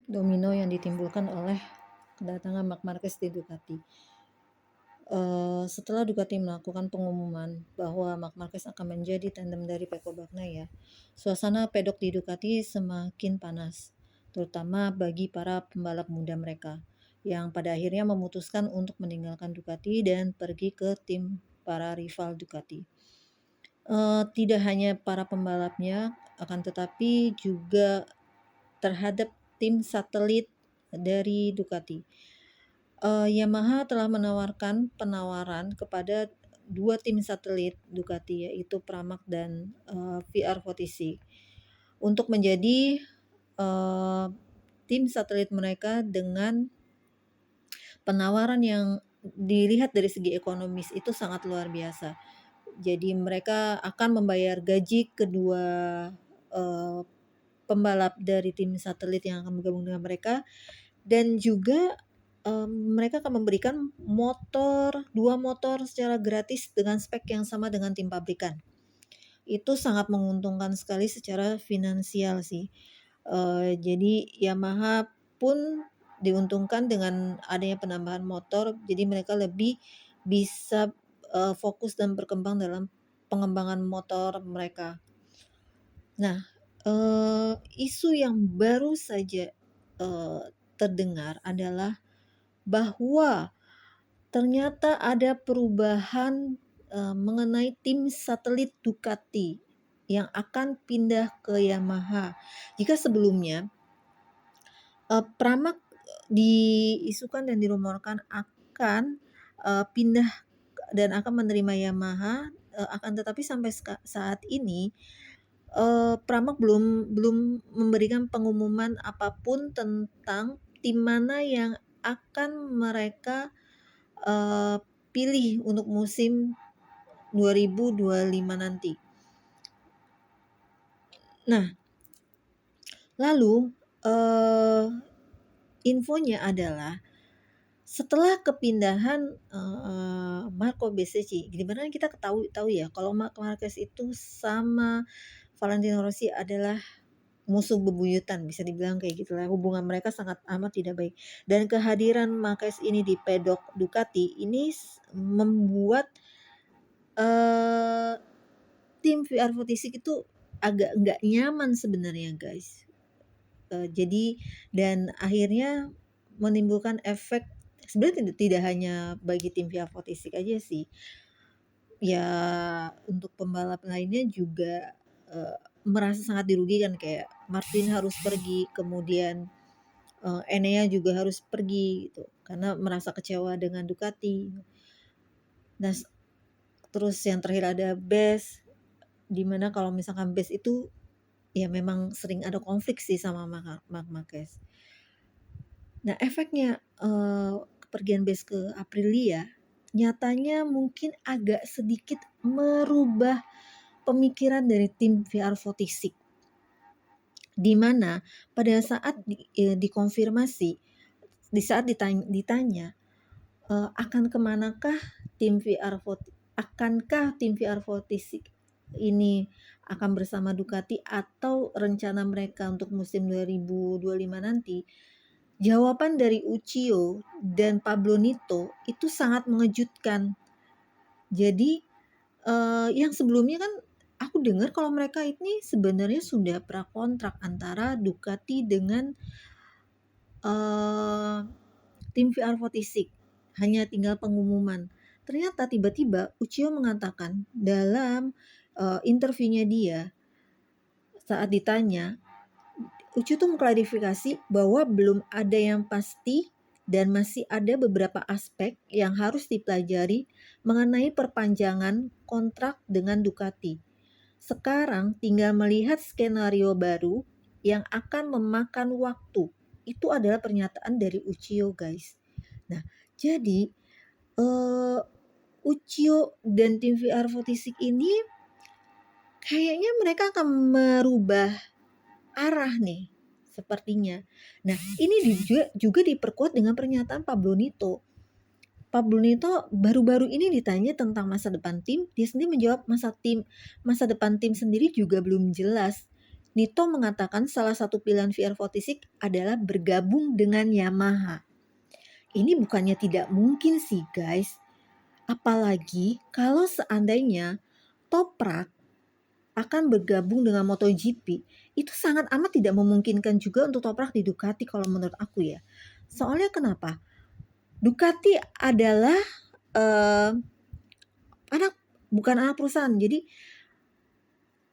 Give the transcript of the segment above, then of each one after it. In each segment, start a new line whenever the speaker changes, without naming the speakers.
domino yang ditimbulkan oleh kedatangan Marc Marquez di Ducati. Setelah Ducati melakukan pengumuman bahwa Marc Marquez akan menjadi tandem dari Pecco Bagnaia, suasana pedok di Ducati semakin panas, terutama bagi para pembalap muda mereka, yang pada akhirnya memutuskan untuk meninggalkan Ducati dan pergi ke tim para rival Ducati. Tidak hanya para pembalapnya, akan tetapi juga terhadap tim satelit dari Ducati. Yamaha telah menawarkan penawaran kepada dua tim satelit Ducati, yaitu Pramac dan VR46, untuk menjadi tim satelit mereka dengan penawaran yang dilihat dari segi ekonomis itu sangat luar biasa. Jadi mereka akan membayar gaji kedua pembalap dari tim satelit yang akan bergabung dengan mereka, dan juga mereka akan memberikan dua motor secara gratis dengan spek yang sama dengan tim pabrikan. Itu sangat menguntungkan sekali secara finansial sih. Jadi Yamaha pun diuntungkan dengan adanya penambahan motor, jadi mereka lebih bisa fokus dan berkembang dalam pengembangan motor mereka. Nah, isu yang baru saja terdengar adalah bahwa ternyata ada perubahan mengenai tim satelit Ducati yang akan pindah ke Yamaha. Jika sebelumnya Pramac diisukan dan dirumorkan akan pindah dan akan menerima Yamaha, akan tetapi sampai saat ini Pramac belum memberikan pengumuman apapun tentang tim mana yang akan mereka pilih untuk musim 2025 nanti. Nah, lalu infonya adalah setelah kepindahan Marco Bezzecchi, dimana kita tahu ya kalau Marc Marquez itu sama Valentino Rossi adalah musuh bebuyutan, bisa dibilang kayak gitu lah. Hubungan mereka sangat amat tidak baik. Dan kehadiran Marquez ini di pedok Ducati ini membuat tim VR46 itu agak nggak nyaman sebenarnya guys. Jadi dan akhirnya menimbulkan efek, sebenarnya tidak hanya bagi tim VR46 aja sih. Ya untuk pembalap lainnya juga merasa sangat dirugikan, kayak Martin harus pergi, kemudian Enea juga harus pergi gitu karena merasa kecewa dengan Ducati. Nah, terus yang terakhir ada Bes, dimana kalau misalkan Bes itu ya memang sering ada konflik sih sama Marc Marquez. Nah, efeknya kepergian Bes ke Aprilia nyatanya mungkin agak sedikit merubah pemikiran dari tim VR46, di mana pada saat dikonfirmasi, di saat ditanya akan kemanakah tim VR46, akankah tim VR46 ini akan bersama Ducati atau rencana mereka untuk musim 2025 nanti, jawaban dari Uchiyo dan Pablo Nito itu sangat mengejutkan. Jadi yang sebelumnya kan aku dengar kalau mereka ini sebenarnya sudah prakontrak antara Ducati dengan tim VR46, hanya tinggal pengumuman. Ternyata tiba-tiba Uchiyo mengatakan dalam interviewnya dia, saat ditanya, Uchiyo tuh mengklarifikasi bahwa belum ada yang pasti dan masih ada beberapa aspek yang harus dipelajari mengenai perpanjangan kontrak dengan Ducati. Sekarang tinggal melihat skenario baru yang akan memakan waktu. Itu adalah pernyataan dari Uchiyo guys. Nah, jadi Uchiyo dan tim VR46 ini kayaknya mereka akan merubah arah nih sepertinya. Nah, ini juga diperkuat dengan pernyataan Pablo Nito. Pablo Nito baru-baru ini ditanya tentang masa depan tim, dia sendiri menjawab masa depan tim sendiri juga belum jelas. Nito mengatakan salah satu pilihan VR46 adalah bergabung dengan Yamaha. Ini bukannya tidak mungkin sih guys. Apalagi kalau seandainya Toprak akan bergabung dengan MotoGP, itu sangat amat tidak memungkinkan juga untuk Toprak di Ducati kalau menurut aku ya. Soalnya kenapa? Ducati adalah anak bukan anak perusahaan, jadi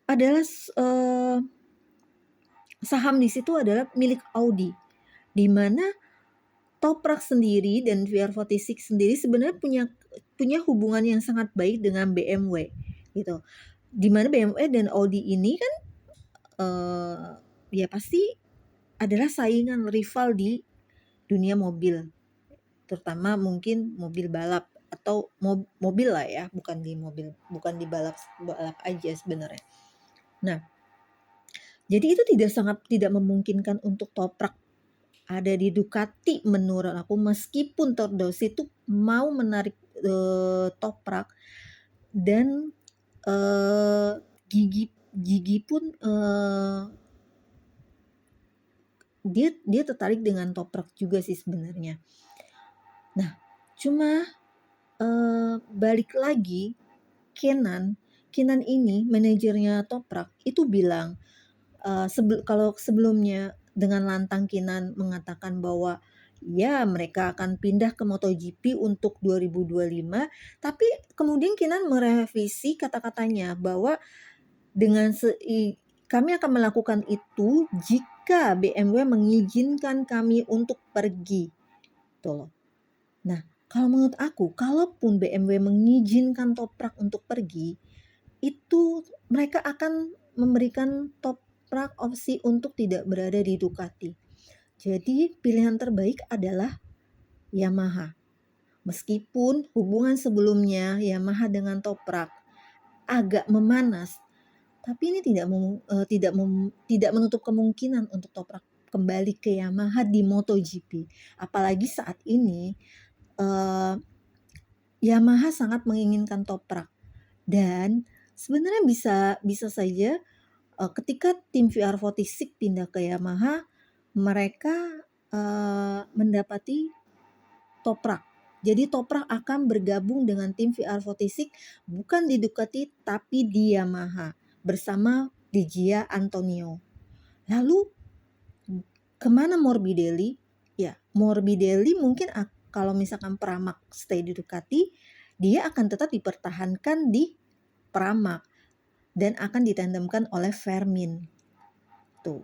adalah saham di situ adalah milik Audi, di mana Toprak sendiri dan VR46 sendiri sebenarnya punya hubungan yang sangat baik dengan BMW gitu. Di mana BMW dan Audi ini kan ya pasti adalah saingan rival di dunia mobil, terutama mungkin mobil balap atau mobil lah ya, bukan di balap aja sebenarnya. Nah, jadi itu tidak memungkinkan untuk Toprak ada di Ducati menurut aku, meskipun Tordossi itu mau menarik Toprak dan Gigi pun dia tertarik dengan Toprak juga sih sebenarnya. Nah, cuma balik lagi Kenan ini manajernya Toprak itu bilang kalau sebelumnya dengan lantang Kenan mengatakan bahwa ya mereka akan pindah ke MotoGP untuk 2025, tapi kemudian Kenan merevisi kata-katanya bahwa kami akan melakukan itu jika BMW mengizinkan kami untuk pergi. Tuh. Nah, kalau menurut aku, kalaupun BMW mengizinkan Toprak untuk pergi, itu mereka akan memberikan Toprak opsi untuk tidak berada di Ducati. Jadi pilihan terbaik adalah Yamaha. Meskipun hubungan sebelumnya Yamaha dengan Toprak agak memanas, tapi ini tidak menutup kemungkinan untuk Toprak kembali ke Yamaha di MotoGP. Apalagi saat ini Yamaha sangat menginginkan Toprak, dan sebenarnya bisa saja ketika tim VR46 pindah ke Yamaha, mereka mendapati Toprak. Jadi Toprak akan bergabung dengan tim VR46 bukan di Ducati tapi di Yamaha bersama Ligia Antonio. Lalu kemana Morbidelli? Ya, Morbidelli mungkin kalau misalkan Pramac stay di Ducati, dia akan tetap dipertahankan di Pramac dan akan ditandemkan oleh Vermin. Tuh.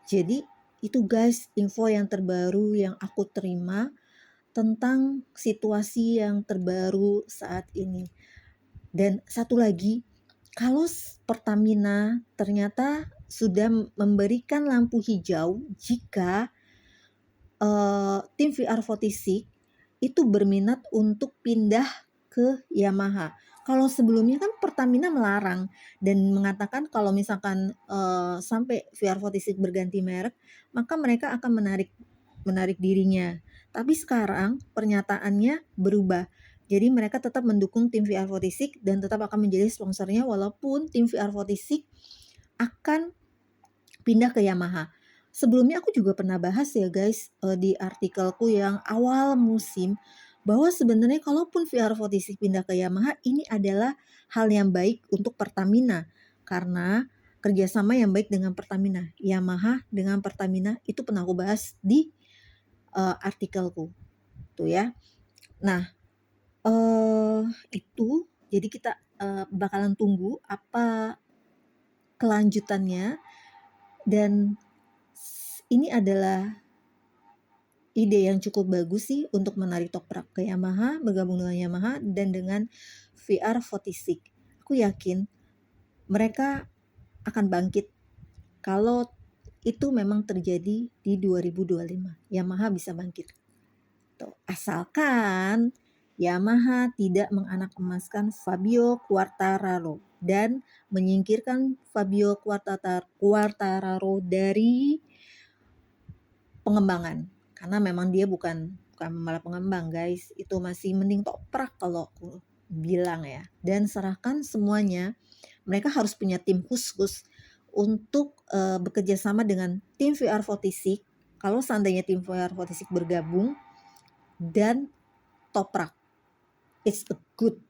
Jadi itu guys info yang terbaru yang aku terima tentang situasi yang terbaru saat ini. Dan satu lagi, kalau Pertamina ternyata sudah memberikan lampu hijau jika tim VR46 itu berminat untuk pindah ke Yamaha. Kalau sebelumnya kan Pertamina melarang dan mengatakan kalau misalkan sampai VR46 berganti merek, maka mereka akan menarik dirinya. Tapi sekarang pernyataannya berubah. Jadi mereka tetap mendukung tim VR46 dan tetap akan menjadi sponsornya walaupun tim VR46 akan pindah ke Yamaha. Sebelumnya aku juga pernah bahas ya guys di artikelku yang awal musim bahwa sebenarnya kalaupun VR46 pindah ke Yamaha ini adalah hal yang baik untuk Pertamina karena kerjasama yang baik dengan Pertamina. Yamaha dengan Pertamina itu pernah aku bahas di artikelku tuh ya. Nah itu jadi kita bakalan tunggu apa kelanjutannya, dan ini adalah ide yang cukup bagus sih untuk menarik Toprak ke Yamaha, bergabung dengan Yamaha dan dengan VR46. Aku yakin mereka akan bangkit kalau itu memang terjadi di 2025. Yamaha bisa bangkit. Tuh, asalkan Yamaha tidak menganak-emaskan Fabio Quartararo dan menyingkirkan Fabio Quartararo dari pengembangan. Karena memang dia bukan pembalap pengembang guys, itu masih mending Toprak kalau aku bilang ya. Dan serahkan semuanya, mereka harus punya tim khusus untuk, bekerja sama dengan tim VR46 kalau seandainya tim VR46 bergabung dan Toprak. It's a good.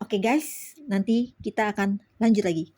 Oke guys, nanti kita akan lanjut lagi.